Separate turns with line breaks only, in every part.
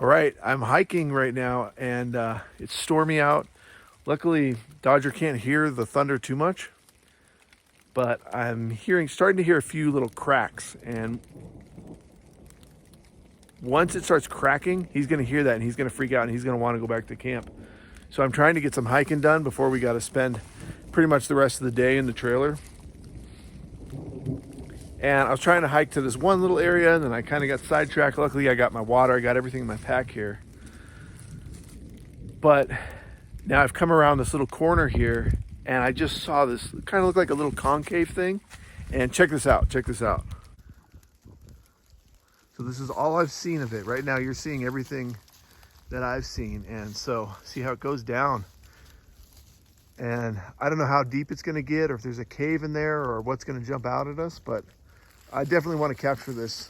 All right, I'm hiking right now and it's stormy out. Luckily, Dodger can't hear the thunder too much, but I'm starting to hear a few little cracks. And once it starts cracking, he's going to hear that and he's going to freak out and he's going to want to go back to camp. So I'm trying to get some hiking done before we got to spend pretty much the rest of the day in the trailer. And I was trying to hike to this one little area and then I kind of got sidetracked. Luckily, I got my water, I got everything in my pack here. But now I've come around this little corner here and I just saw this kind of look like a little concave thing. And check this out, check this out. So this is all I've seen of it. Right now you're seeing everything that I've seen. And so see how it goes down. And I don't know how deep it's gonna get or if there's a cave in there or what's gonna jump out at us, but I definitely want to capture this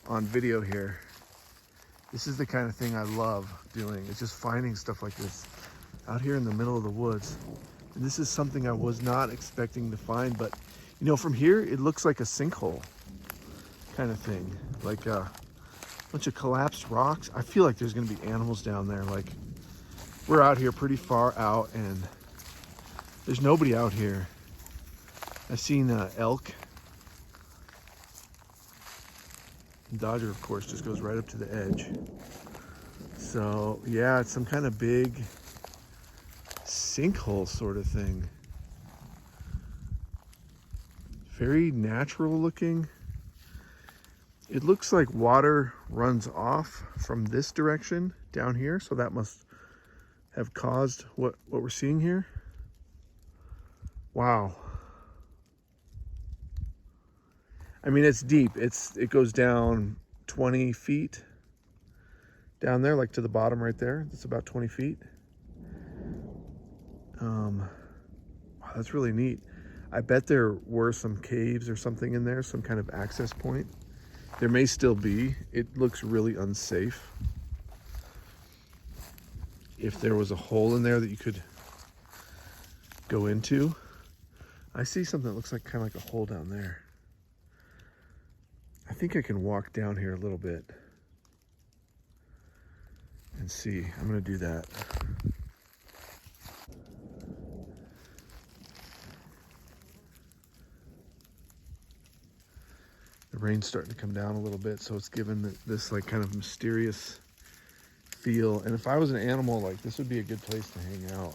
on video here. This is the kind of thing I love doing. It's just finding stuff like this out here in the middle of the woods. And this is something I was not expecting to find, but you know, from here, it looks like a sinkhole kind of thing. Like a bunch of collapsed rocks. I feel like there's gonna be animals down there. Like we're out here pretty far out and there's nobody out here. I've seen elk. Dodger, of course, just goes right up to the edge. So yeah, it's some kind of big sinkhole sort of thing. Very natural looking. It looks like water runs off from this direction down here, so that must have caused what we're seeing here. Wow. I mean, it's deep. It goes down 20 feet down there, like to the bottom right there. It's about 20 feet. Wow, that's really neat. I bet there were some caves or something in there, some kind of access point. There may still be. It looks really unsafe. If there was a hole in there that you could go into. I see something that looks like kind of like a hole down there. I think I can walk down here a little bit and see. I'm gonna do that. The rain's starting to come down a little bit, so it's given this like kind of mysterious feel. And if I was an animal, like this would be a good place to hang out.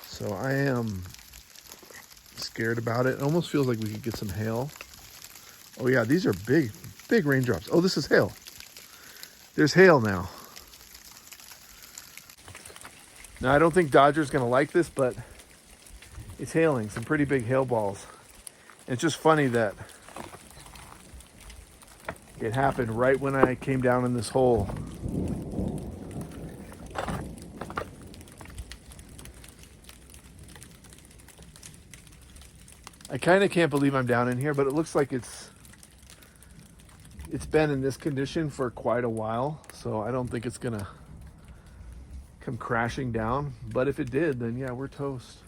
So I am scared about it. It almost feels like we could get some hail. Oh yeah, these are big, big raindrops. Oh, this is hail. There's hail now. Now I don't think Dodger's gonna like this, but it's hailing, some pretty big hail balls. And it's just funny that it happened right when I came down in this hole. I kind of can't believe I'm down in here, but it looks like it's been in this condition for quite a while, so I don't think it's gonna come crashing down. But if it did, then yeah, we're toast.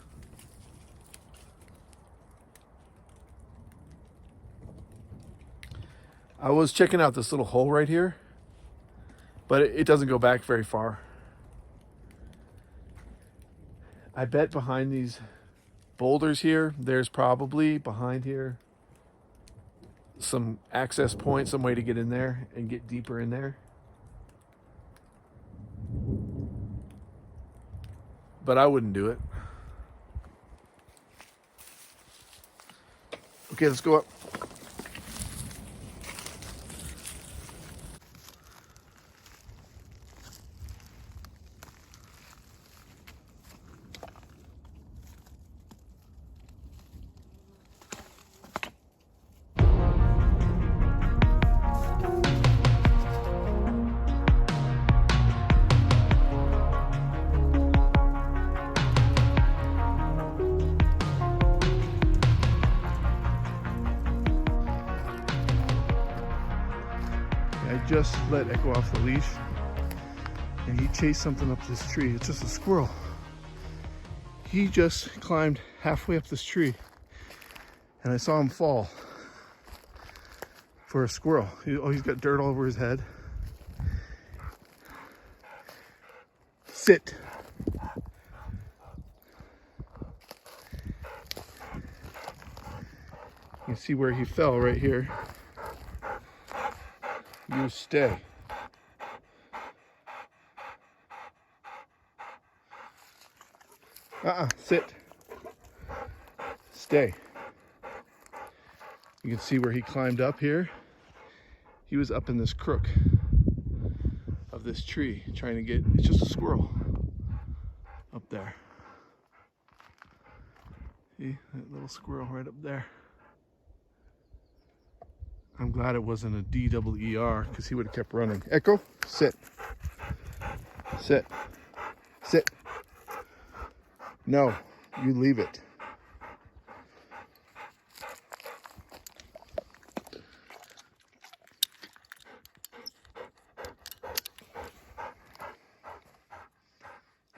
I was checking out this little hole right here, but it doesn't go back very far. I bet behind these boulders here, there's probably behind here some access point, some way to get in there and get deeper in there. But I wouldn't do it. Okay, let's go up. I just let Echo off the leash and he chased something up this tree. It's just a squirrel. He just climbed halfway up this tree and I saw him fall for a squirrel. He's got dirt all over his head. Sit. You see where he fell right here. You stay. Sit. Stay. You can see where he climbed up here. He was up in this crook of this tree trying to get, it's just a squirrel up there. See that little squirrel right up there? I'm glad it wasn't a D-double-E-R because he would have kept running. Echo, sit. Sit. Sit. No, you leave it.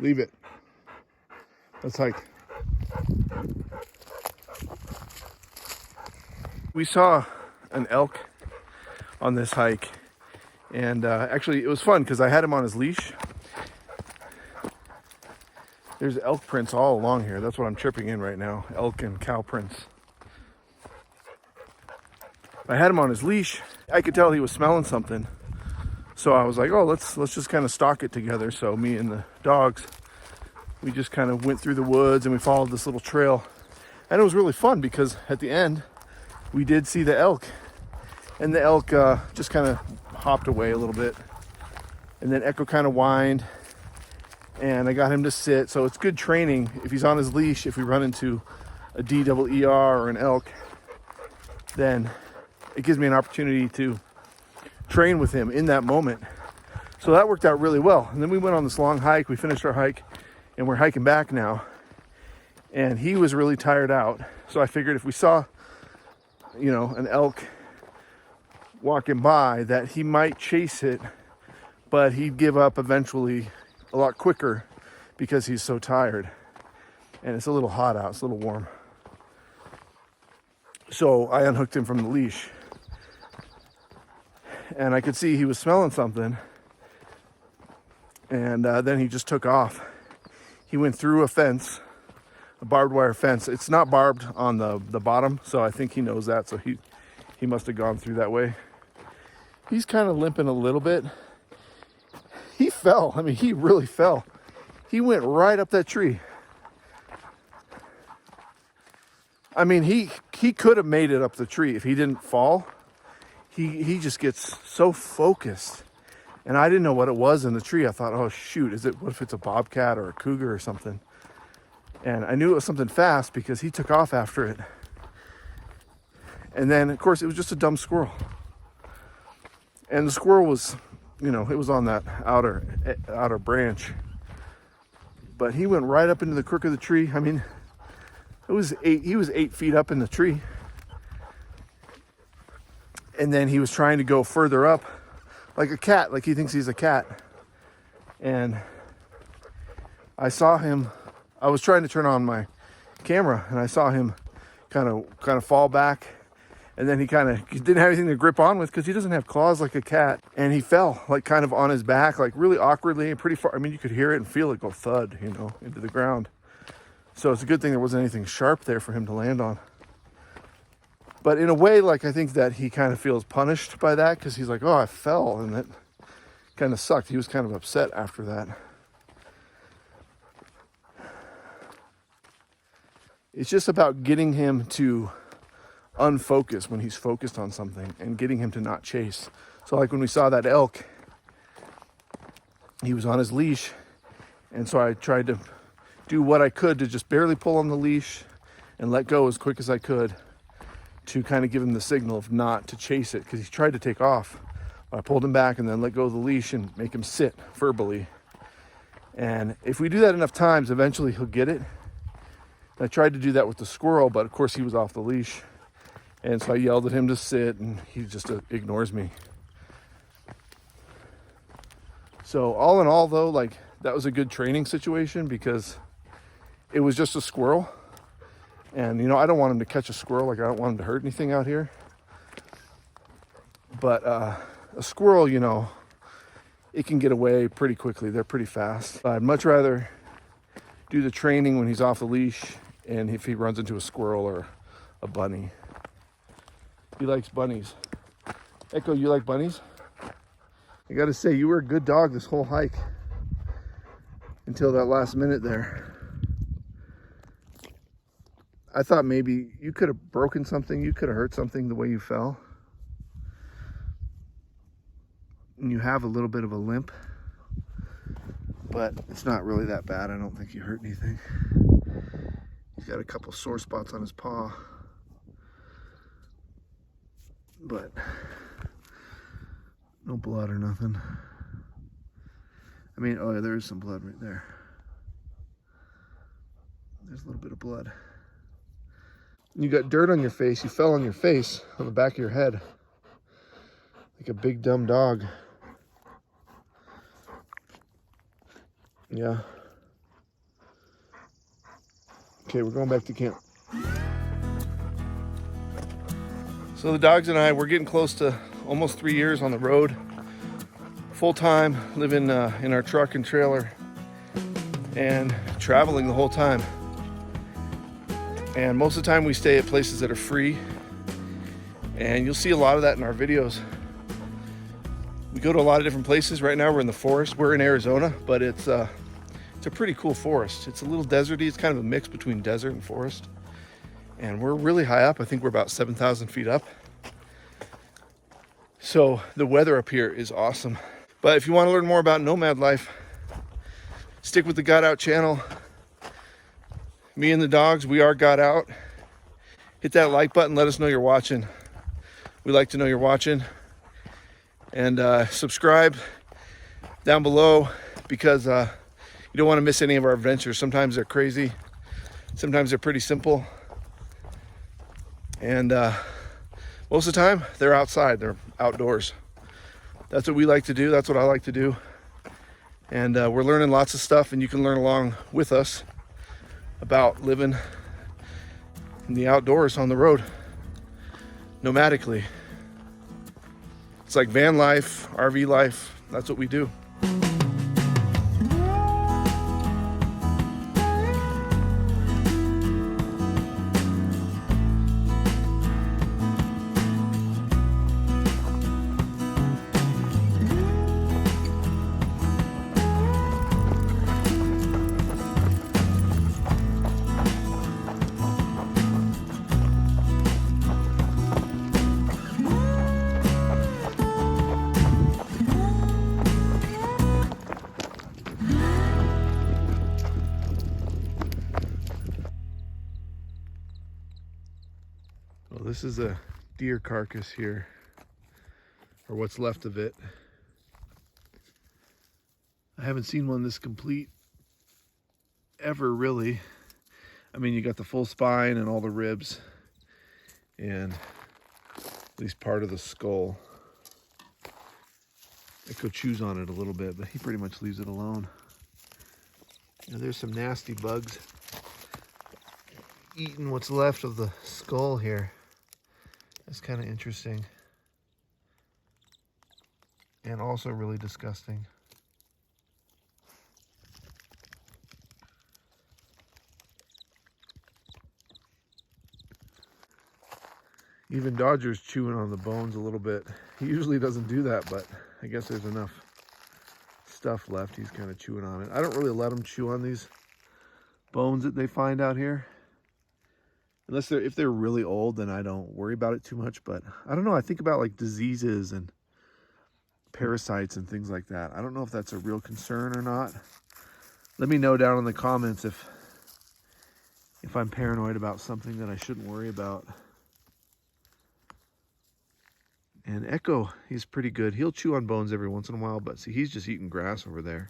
Leave it. Let's hike. We saw an elk on this hike, and actually it was fun because I had him on his leash. There's elk prints all along here. That's what I'm tripping in right now, elk and cow prints. I had him on his leash. I could tell he was smelling something, so I was like, oh, let's just kind of stalk it together. So me and the dogs, we just kind of went through the woods and we followed this little trail, and it was really fun because at the end we did see the elk. And the elk just kind of hopped away a little bit. And then Echo kind of whined. And I got him to sit. So it's good training. If he's on his leash, if we run into a D-double-E-R or an elk, then it gives me an opportunity to train with him in that moment. So that worked out really well. And then we went on this long hike. We finished our hike. And we're hiking back now. And he was really tired out. So I figured if we saw, you know, an elk walking by, that he might chase it, but he'd give up eventually a lot quicker because he's so tired. And it's a little hot out, it's a little warm. So I unhooked him from the leash, and I could see he was smelling something, and then he just took off. He went through a fence, a barbed wire fence. It's not barbed on the bottom, so I think he knows that, so he must have gone through that way. He's kind of limping a little bit. He fell. I mean, he really fell. He went right up that tree. I mean, he could have made it up the tree if he didn't fall. He just gets so focused. And I didn't know what it was in the tree. I thought, oh shoot, what if it's a bobcat or a cougar or something? And I knew it was something fast because he took off after it. And then, of course, it was just a dumb squirrel. And the squirrel was, you know, it was on that outer branch. But he went right up into the crook of the tree. I mean, he was 8 feet up in the tree. And then he was trying to go further up like a cat, like he thinks he's a cat. And I saw him, I was trying to turn on my camera, and I saw him kind of fall back. And then he didn't have anything to grip on with because he doesn't have claws like a cat. And he fell like kind of on his back, like really awkwardly and pretty far. I mean, you could hear it and feel it go thud, you know, into the ground. So it's a good thing there wasn't anything sharp there for him to land on. But in a way, like, I think that he kind of feels punished by that because he's like, oh, I fell. And that kind of sucked. He was kind of upset after that. It's just about getting him to unfocus when he's focused on something and getting him to not chase. So like when we saw that elk, he was on his leash, and so I tried to do what I could to just barely pull on the leash and let go as quick as I could to kind of give him the signal of not to chase it, because he tried to take off. I pulled him back and then let go of the leash and make him sit verbally. And if we do that enough times, eventually he'll get it. I tried to do that with the squirrel, but of course he was off the leash. And so I yelled at him to sit, and he just ignores me. So all in all, though, like, that was a good training situation because it was just a squirrel. And, you know, I don't want him to catch a squirrel. Like, I don't want him to hurt anything out here. But a squirrel, you know, it can get away pretty quickly. They're pretty fast. I'd much rather do the training when he's off the leash and if he runs into a squirrel or a bunny. He likes bunnies. Echo, you like bunnies? I gotta say, you were a good dog this whole hike until that last minute there. I thought maybe you could have broken something, you could have hurt something the way you fell. And you have a little bit of a limp, but it's not really that bad. I don't think you hurt anything. He's got a couple sore spots on his paw, but no blood or nothing. I mean, oh yeah, there is some blood right there. There's a little bit of blood. You got dirt on your face. You fell on your face, on the back of your head, like a big dumb dog. Yeah. Okay, we're going back to camp. So the dogs and I, we're getting close to almost 3 years on the road, full time, living in our truck and trailer, and traveling the whole time. And most of the time we stay at places that are free, and you'll see a lot of that in our videos. We go to a lot of different places. Right now we're in the forest. We're in Arizona, but it's a pretty cool forest. It's a little deserty. It's kind of a mix between desert and forest. And we're really high up. I think we're about 7,000 feet up. So the weather up here is awesome. But if you want to learn more about nomad life, stick with the Got Out channel. Me and the dogs, we are got out. Hit that like button, let us know you're watching. We like to know you're watching. And subscribe down below, because you don't want to miss any of our adventures. Sometimes they're crazy, sometimes they're pretty simple. And most of the time, they're outside, they're outdoors. That's what we like to do, that's what I like to do. And we're learning lots of stuff, and you can learn along with us about living in the outdoors on the road, nomadically. It's like van life, RV life, that's what we do. Well, this is a deer carcass here, or what's left of it. I haven't seen one this complete ever, really. I mean, you got the full spine and all the ribs, and at least part of the skull. Echo chews on it a little bit, but he pretty much leaves it alone. Now, there's some nasty bugs eating what's left of the skull here. That's kind of interesting. And also really disgusting. Even Dodger's chewing on the bones a little bit. He usually doesn't do that, but I guess there's enough stuff left. He's kind of chewing on it. I don't really let him chew on these bones that they find out here. Unless if they're really old, then I don't worry about it too much. But I don't know. I think about like diseases and parasites and things like that. I don't know if that's a real concern or not. Let me know down in the comments if I'm paranoid about something that I shouldn't worry about. And Echo, he's pretty good. He'll chew on bones every once in a while, but see, he's just eating grass over there.